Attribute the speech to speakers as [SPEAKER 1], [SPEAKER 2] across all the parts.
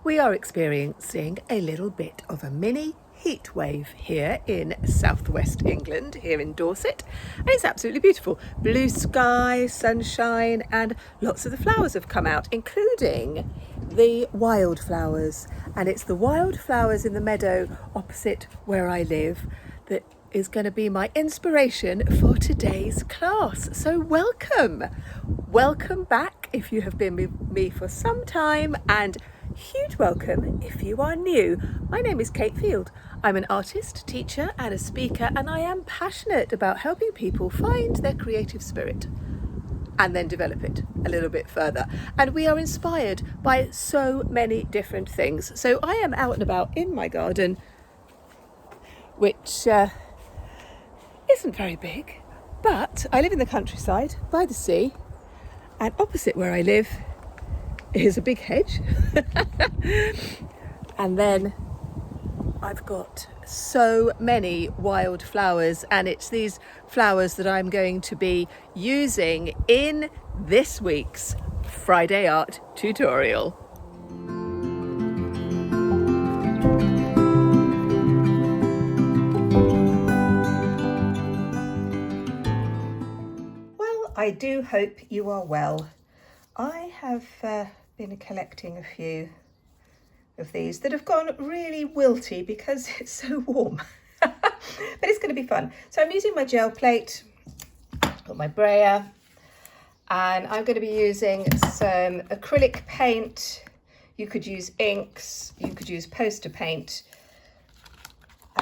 [SPEAKER 1] We are experiencing a little bit of a mini heat wave here in southwest England, here in Dorset, and it's absolutely beautiful. Blue sky, sunshine, and lots of the flowers have come out, including the wildflowers. And it's the wildflowers in the meadow opposite where I live that is going to be my inspiration for today's class. So welcome back if you have been with me for some time, and huge welcome if you are new. My name is Cate Field. I'm an artist, teacher and a speaker, and I am passionate about helping people find their creative spirit and then develop it a little bit further. And we are inspired by so many different things. So I am out and about in my garden, which isn't very big, but I live in the countryside by the sea, and opposite where I live is a big hedge. And then I've got so many wildflowers, and it's these flowers that I'm going to be using in this week's Friday art tutorial. Well, I do hope you are well. I have been collecting a few of these that have gone really wilty because it's so warm. But it's going to be fun. So I'm using my gel plate, got my brayer, and I'm going to be using some acrylic paint. You could use inks, you could use poster paint,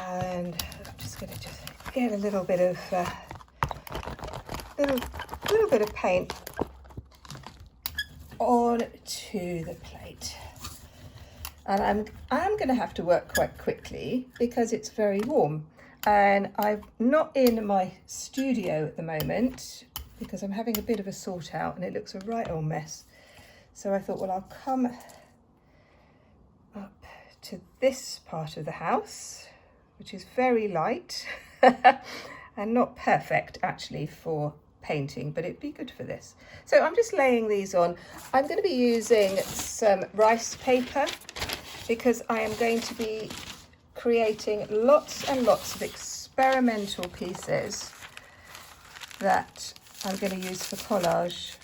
[SPEAKER 1] and I'm just going to get a little bit of little bit of paint onto the plate. And I'm going to have to work quite quickly because it's very warm, and I'm not in my studio at the moment because I'm having a bit of a sort out and it looks a right old mess. So I thought, well, I'll come up to this part of the house, which is very light and not perfect actually for painting, but it'd be good for this. So I'm just laying these on. I'm going to be using some rice paper because I am going to be creating lots and lots of experimental pieces that I'm going to use for collage.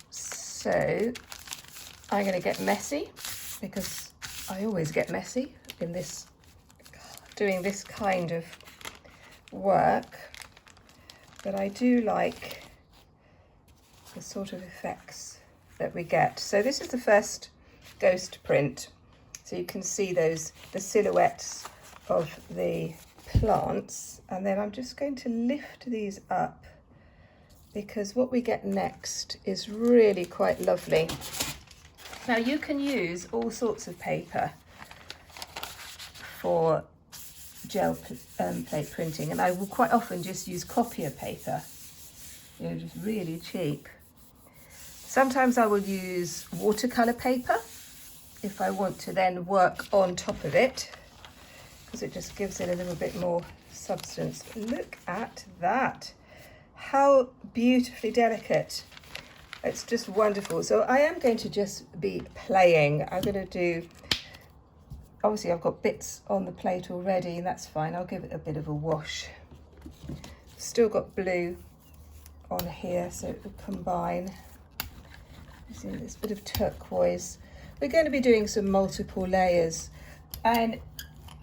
[SPEAKER 1] So I'm going to get messy because I always get messy in this, doing this kind of work, but I do like the sort of effects that we get. So this is the first ghost print, so you can see the silhouettes of the plants, and then I'm just going to lift these up because what we get next is really quite lovely. Now you can use all sorts of paper for gel plate printing, and I will quite often just use copier paper, you know, just really cheap. Sometimes I will use watercolor paper if I want to then work on top of it, because it just gives it a little bit more substance. Look at that, how beautifully delicate. It's just wonderful. So I am going to just be playing. I'm going to do, obviously I've got bits on the plate already, and that's fine. I'll give it a bit of a wash. Still got blue on here, so it will combine. Using this bit of turquoise. We're going to be doing some multiple layers, and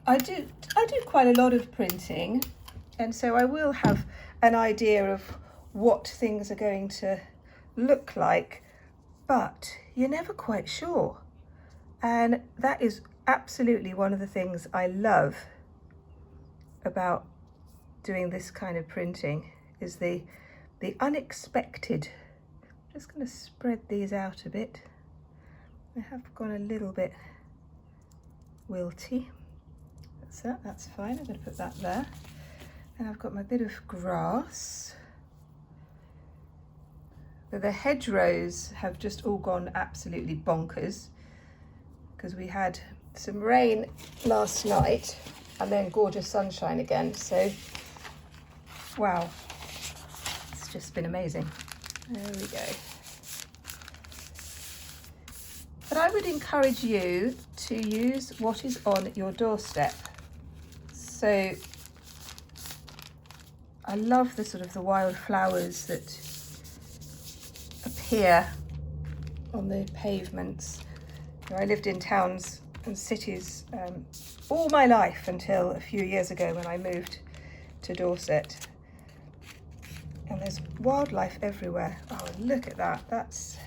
[SPEAKER 1] I do quite a lot of printing, and so I will have an idea of what things are going to look like, but you're never quite sure. And that is absolutely one of the things I love about doing this kind of printing, is the unexpected. I'm just going to spread these out a bit. I have gone a little bit wilty. That's fine. I'm going to put that there. And I've got my bit of grass. But the hedgerows have just all gone absolutely bonkers because we had some rain last night and then gorgeous sunshine again. So, wow, just been amazing. There we go. But I would encourage you to use what is on your doorstep. So I love the sort of the wildflowers that appear on the pavements. I lived in towns and cities all my life until a few years ago when I moved to Dorset. And there's wildlife everywhere. Oh, look at that. That's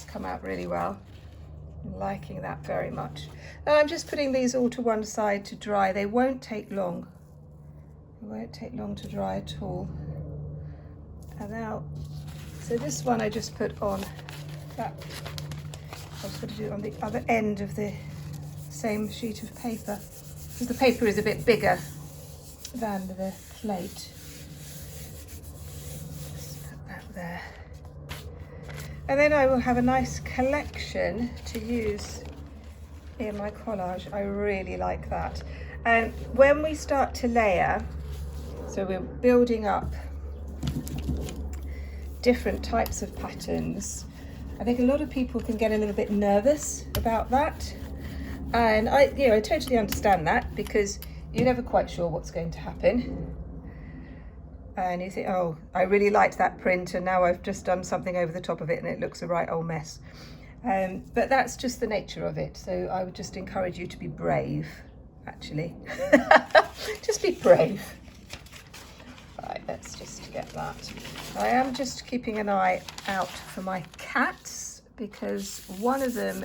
[SPEAKER 1] come out really well. I'm liking that very much. And I'm just putting these all to one side to dry. They won't take long. It won't take long to dry at all. And now, so this one I just put on that. I was going to do it on the other end of the same sheet of paper, because the paper is a bit bigger than the plate. Just put that there. And then I will have a nice collection to use in my collage. I really like that. And when we start to layer, so we're building up different types of patterns, I think a lot of people can get a little bit nervous about that. And I totally understand that, because you're never quite sure what's going to happen. And you think, oh, I really liked that print and now I've just done something over the top of it and it looks a right old mess. But that's just the nature of it. So I would just encourage you to be brave, actually. Just be brave. Right, let's just get that. I am just keeping an eye out for my cats, because one of them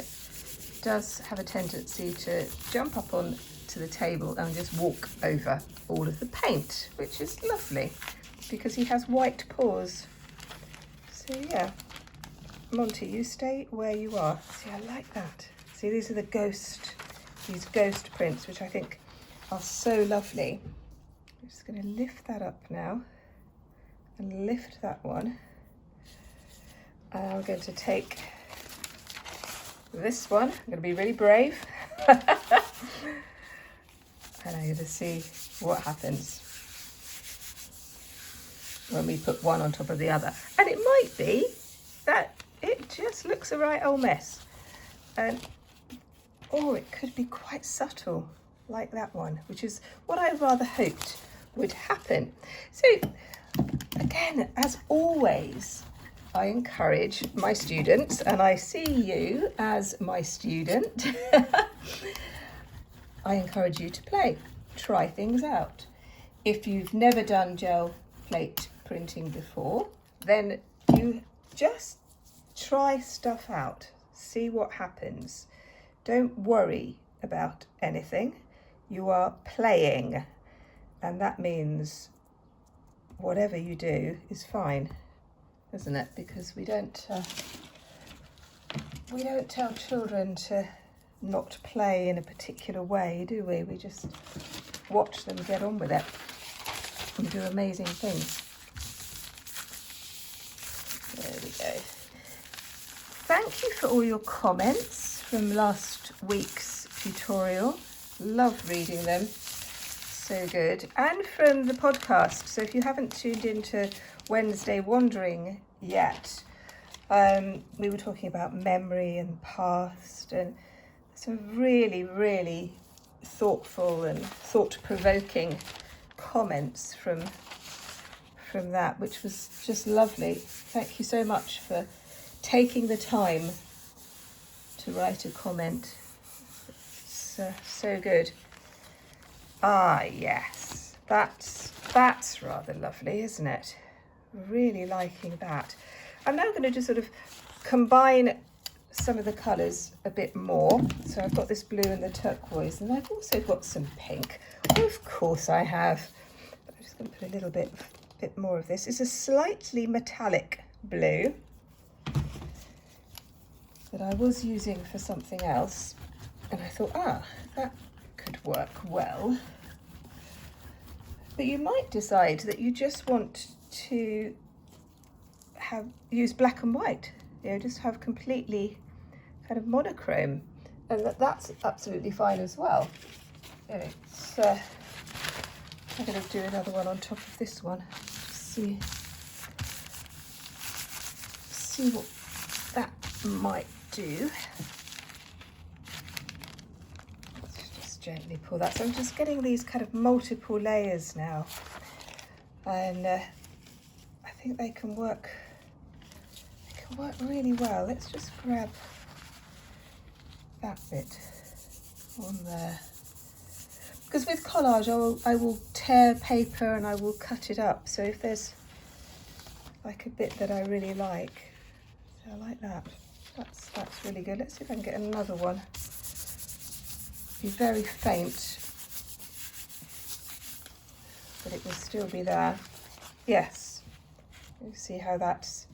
[SPEAKER 1] does have a tendency to jump up on to the table and just walk over all of the paint, which is lovely because he has white paws. So yeah, Monty, you stay where you are. See, I like that. See, these are these ghost prints, which I think are so lovely. I'm just going to lift that up now and lift that one. And I'm going to take this one. I'm going to be really brave. And I'm going to see what happens when we put one on top of the other. And it might be that it just looks a right old mess. Or it could be quite subtle, like that one, which is what I rather hoped would happen. So again, as always, I encourage my students, and I see you as my student, I encourage you to play, try things out. If you've never done gel plate printing before, then you just try stuff out, see what happens. Don't worry about anything. You are playing, and that means whatever you do is fine, isn't it? Because we don't tell children to not play in a particular way, do we? We just watch them get on with it and do amazing things. There we go. Thank you for all your comments from last week's tutorial. Love reading them. So good. And from the podcast. So if you haven't tuned into Wednesday Wandering yet, we were talking about memory and past, and some really, really thoughtful and thought-provoking comments from that, which was just lovely. Thank you so much for taking the time to write a comment. So good. Ah, yes, that's rather lovely, isn't it? Really liking that. I'm now going to just sort of combine some of the colours a bit more. So I've got this blue and the turquoise, and I've also got some pink. Of course I have. But I'm just going to put a little bit more of this. It's a slightly metallic blue that I was using for something else, and I thought, that could work well. But you might decide that you just want to use black and white, just have completely kind of monochrome, and that's absolutely fine as well. I'm going to do another one on top of this one, see what that might do. gently pull that. So I'm just getting these kind of multiple layers now, and I think they can work really well. Let's just grab that bit on there, because with collage I will tear paper and I will cut it up. So if there's like a bit that I really like, so I like that. That's really good. Let's see if I can get another one. Be very faint, but it will still be there. Yes, you see how that's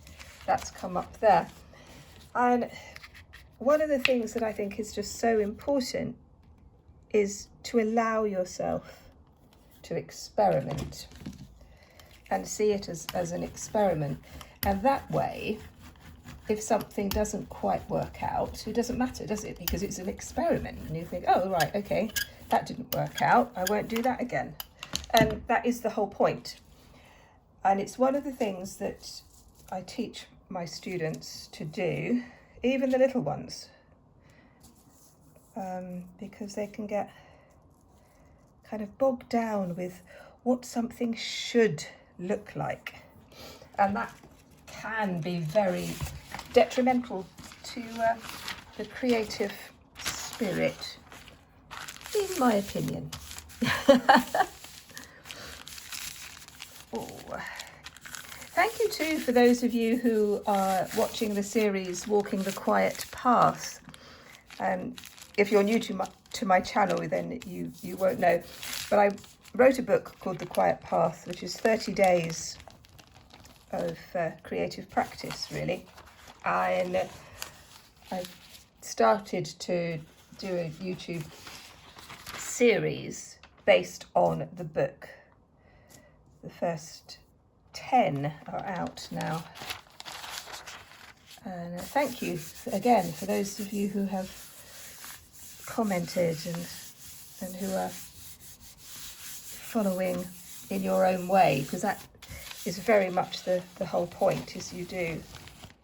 [SPEAKER 1] come up there. And one of the things that I think is just so important is to allow yourself to experiment and see it as an experiment. And that way, if something doesn't quite work out, it doesn't matter, does it? Because it's an experiment and you think, oh, right, okay, that didn't work out, I won't do that again. And that is the whole point. And it's one of the things that I teach my students to do, even the little ones, because they can get kind of bogged down with what something should look like. And that can be very detrimental to the creative spirit, in my opinion. Oh. Thank you too for those of you who are watching the series Walking the Quiet Path. If you're new to my channel, then you won't know, but I wrote a book called The Quiet Path, which is 30 days of creative practice, really. And I've started to do a YouTube series based on the book. The first 10 are out now. And thank you again for those of you who have commented and who are following in your own way, because that is very much the whole point, is you do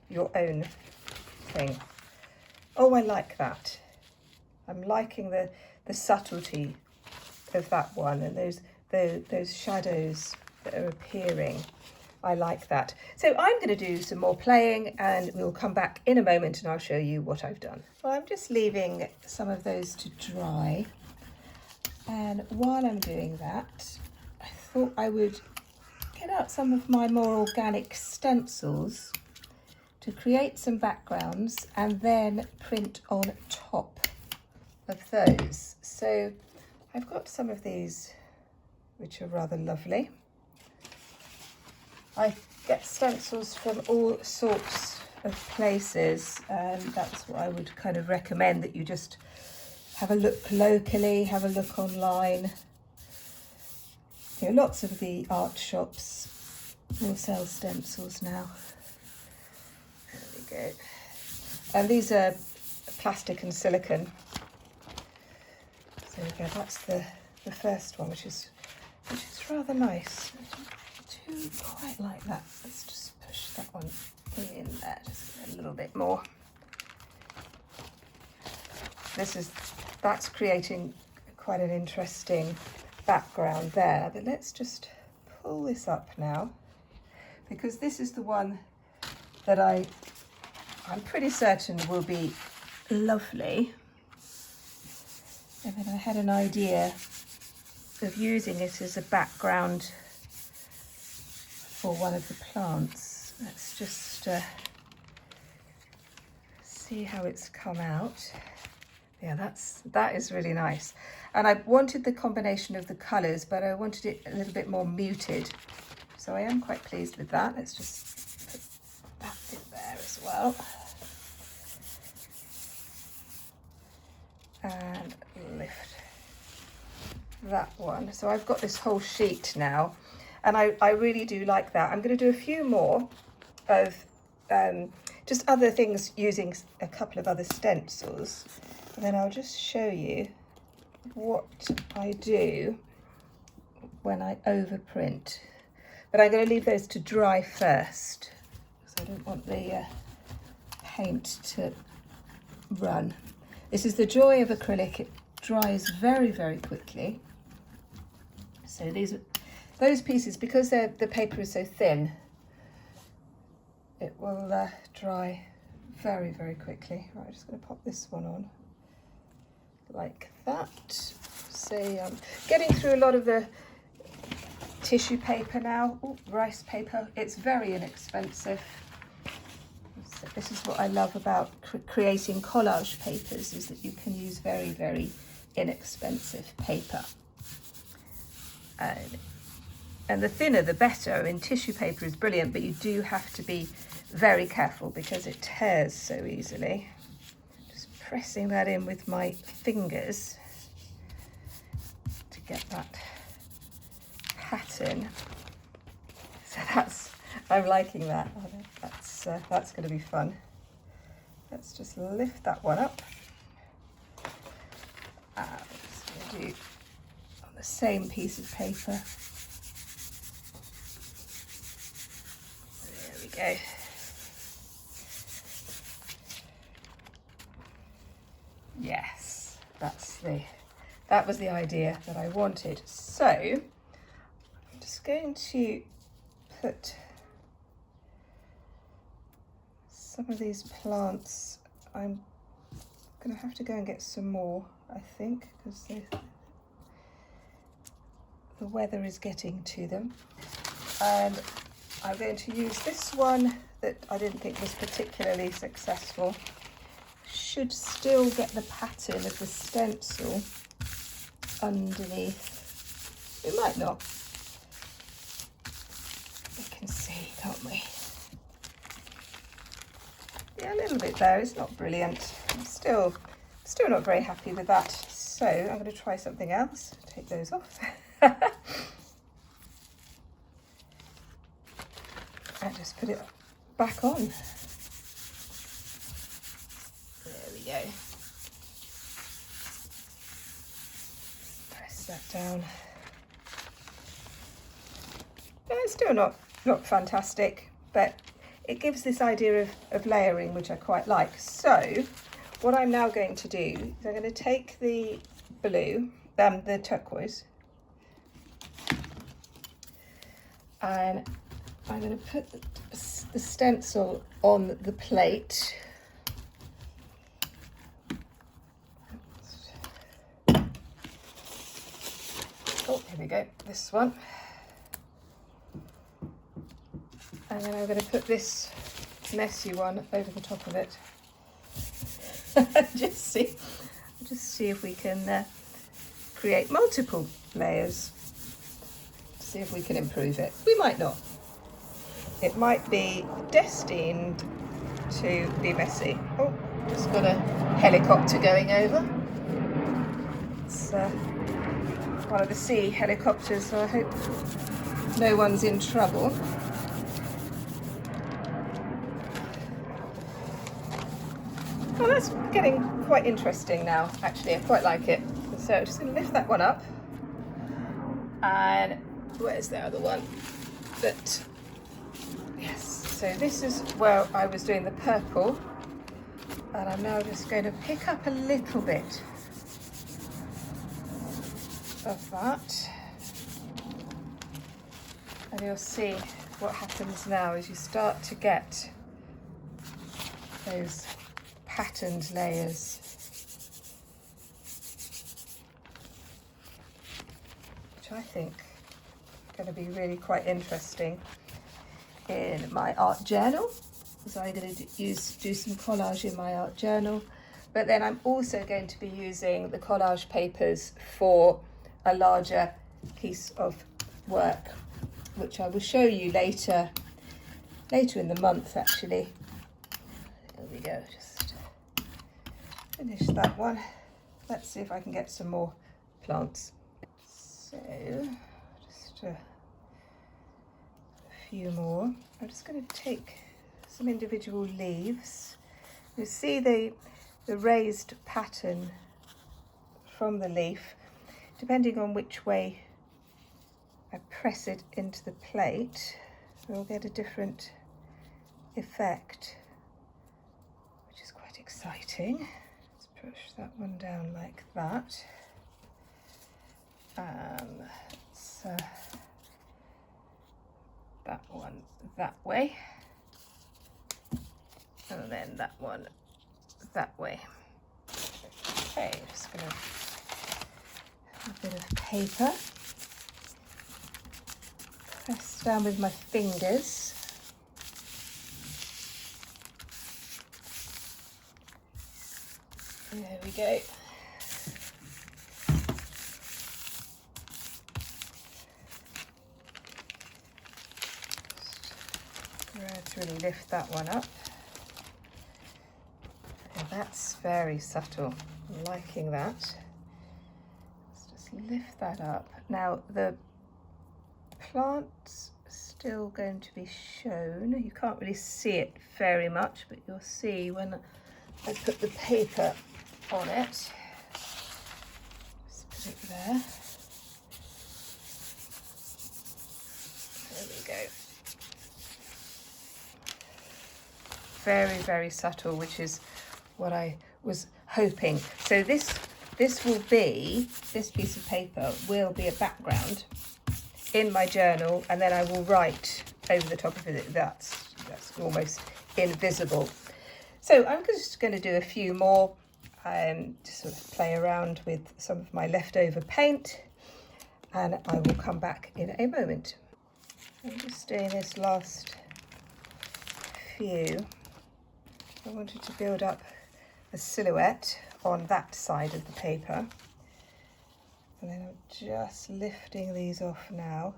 [SPEAKER 1] your own thing. Oh, I like that. I'm liking the subtlety of that one, and those shadows that are appearing. I like that. So I'm going to do some more playing and we'll come back in a moment and I'll show you what I've done. Well, I'm just leaving some of those to dry, and while I'm doing that, I thought I would get out some of my more organic stencils to create some backgrounds and then print on top of those. So I've got some of these which are rather lovely. I get stencils from all sorts of places, and that's what I would kind of recommend, that you just have a look locally, have a look online. You know, lots of the art shops will sell stencils now. There we go. And these are plastic and silicone. So there we go, that's the first one, which is rather nice. I don't quite like that. Let's just push that one in there, just a little bit more. That's creating quite an interesting background there, but let's just pull this up now, because this is the one that I'm pretty certain will be lovely. And then I had an idea of using it as a background for one of the plants. Let's just see how it's come out. Yeah, that is really nice. And I wanted the combination of the colours, but I wanted it a little bit more muted. So I am quite pleased with that. Let's just put that bit there as well. And lift that one. So I've got this whole sheet now, and I really do like that. I'm going to do a few more of just other things using a couple of other stencils, and then I'll just show you what I do when I overprint. But I'm going to leave those to dry first, because I don't want the paint to run. This is the joy of acrylic. dries very, very quickly. So those pieces, because the paper is so thin, it will dry very, very quickly. Right, I'm just going to pop this one on like that. So getting through a lot of the tissue paper now. Ooh, rice paper, it's very inexpensive. So this is what I love about creating collage papers, is that you can use very, very inexpensive paper. And the thinner the better. In tissue paper is brilliant, but you do have to be very careful because it tears so easily. Just pressing that in with my fingers to get that pattern. So I'm liking that. That's going to be fun. Let's just lift that one up. I'm just going to do on the same piece of paper. There we go. Yes, that was the idea that I wanted. So I'm just going to put some of these plants. I'm going to have to go and get some more, I think, because the weather is getting to them. And I'm going to use this one that I didn't think was particularly successful. Should still get the pattern of the stencil underneath. It might not. We can see, can't we? Yeah, a little bit there. It's not brilliant. I'm still not very happy with that. So I'm going to try something else. Take those off. And just put it back on. There we go. Press that down. No, it's still not fantastic, but it gives this idea of layering, which I quite like. So what I'm now going to do is I'm going to take the blue, the turquoise, and I'm going to put the stencil on the plate. Oh, here we go, this one. And then I'm going to put this messy one over the top of it. just see if we can create multiple layers. See if we can improve it. We might not. It might be destined to be messy. Oh, just got a helicopter going over. It's one of the sea helicopters, so I hope no one's in trouble. Well, that's getting quite interesting now, actually. I quite like it. So I'm just going to lift that one up. And where's the other one? Yes, so this is where I was doing the purple. And I'm now just going to pick up a little bit of that. And you'll see what happens now as you start to get those patterned layers, which I think are going to be really quite interesting in my art journal. So I'm going to do some collage in my art journal, but then I'm also going to be using the collage papers for a larger piece of work, which I will show you later in the month, actually. There we go. Just finish that one. Let's see if I can get some more plants. So just a few more. I'm just going to take some individual leaves. You see the raised pattern from the leaf. Depending on which way I press it into the plate, we'll get a different effect, which is quite exciting. Let's push that one down like that. So that one that way, and then that one that way. Okay, just gonna have a bit of paper, press down with my fingers. There we go. Gradually lift that one up. And that's very subtle. I'm liking that. Let's just lift that up. Now the plant's still going to be shown. You can't really see it very much, but you'll see when I put the paper on it. Just put it there. There we go. Very, very subtle, which is what I was hoping. So this will be, this piece of paper will be a background in my journal, and then I will write over the top of it. That's almost invisible. So I'm just going to do a few more, just sort of play around with some of my leftover paint, and I will come back in a moment. I'm just doing this last few. I wanted to build up a silhouette on that side of the paper, and then I'm just lifting these off now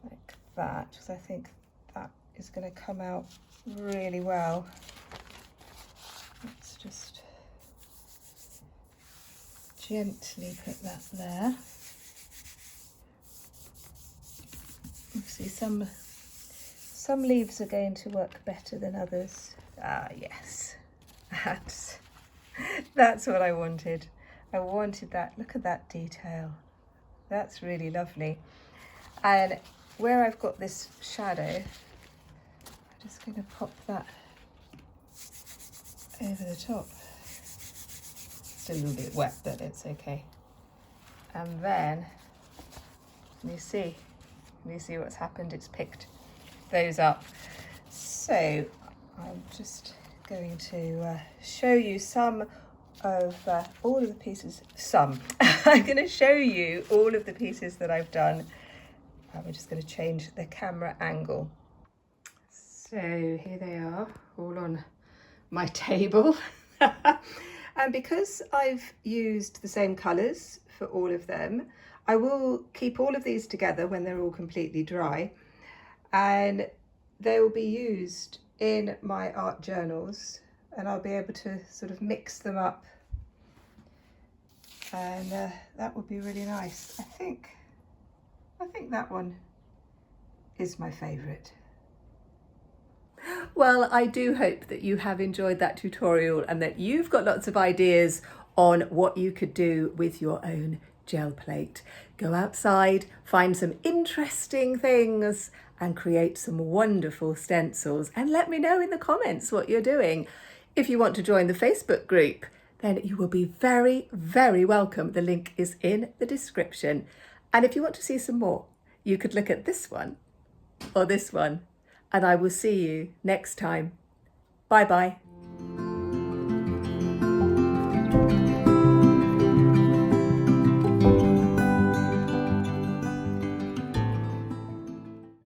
[SPEAKER 1] like that, because I think that is going to come out really well. Let's just gently put that there. See, some leaves are going to work better than others. Ah, yes, that's what I wanted. I wanted that. Look at that detail. That's really lovely. And where I've got this shadow, I'm just going to pop that over the top. It's a little bit wet, but it's okay. And then you see what's happened. It's picked those up. So I'm just going to show you some of all of the pieces. I'm going to show you all of the pieces that I've done. We're just going to change the camera angle. So here they are, all on my table. And because I've used the same colours for all of them, I will keep all of these together when they're all completely dry, and they will be used in my art journals, and I'll be able to sort of mix them up, and that would be really nice. I think that one is my favourite. Well, I do hope that you have enjoyed that tutorial and that you've got lots of ideas on what you could do with your own gel plate. Go outside, find some interesting things and create some wonderful stencils, and let me know in the comments what you're doing. If you want to join the Facebook group, then you will be very, very welcome. The link is in the description. And if you want to see some more, you could look at this one or this one, and I will see you next time. Bye bye.